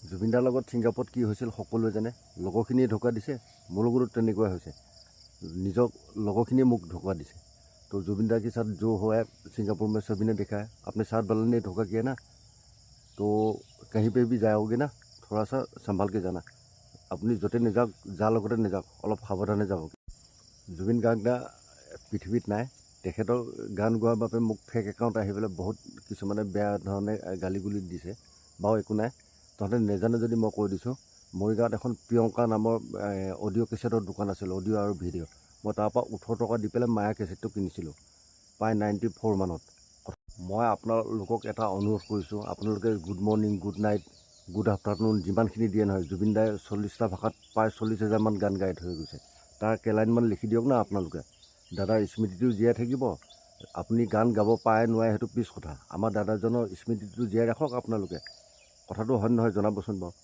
জুবিনদাৰ লগত ছিংগাপুৰত কি হৈছিল সকলোৱে জানে। লগৰখিনিয়ে ধোকা দিছে, মোৰ লগতো তেনেকুৱাই হৈছে। নিজক লগৰখিনিয়ে মোক ধোকা দিছে। तो जुबिन दा के साथ जो हुआ है सिंगापुर में सभी ने देखा है। अपने साथ वाले ने धोखा किया ना, तो कहीं पे भी जाओगे ना थोड़ा सा संभाल के जाना। अपनी जोते निजाक जा लगते निजाक अलप सावधाने जाओगे। जुबिन गार्ग दा पृथ्वीत নাই। তেখেতৰ গান গোৱাৰ বাবে মোক ফেক একাউণ্ট আহি পেলাই বহুত কিছুমানে বেয়া ধৰণে গালি গুলি দিছে। বাৰু একো নাই, তহঁতে নেজানে যদি মই কৈ দিছোঁ। মৰিগাঁৱত এখন প্ৰিয়ংকা নামৰ অডিঅ' কেছেটৰ দোকান আছিল, অডিঅ' আৰু ভিডিঅ'। মই তাৰ পৰা 18 টকা দি পেলাই মায়া কেছেটটো কিনিছিলোঁ প্ৰায় 94 মানত। মই আপোনালোকক এটা অনুৰোধ কৰিছোঁ, আপোনালোকে good morning, good night, good afternoon যিমানখিনি দিয়ে নহয়, জুবিন দাই 40টা ভাষাত প্ৰায় 40,000 মান গান গাই থৈ গৈছে। তাৰ কেলাইনমান লিখি দিয়ক না আপোনালোকে। দাদাৰ স্মৃতিটো জীয়াই থাকিব। আপুনি গান গাব পাৰে নোৱাৰে সেইটো পিছ কথা। আমাৰ দাদাজনৰ স্মৃতিটো জীয়াই ৰাখক আপোনালোকে। কথাটো হয় নহয় জনাবচোন বাৰু।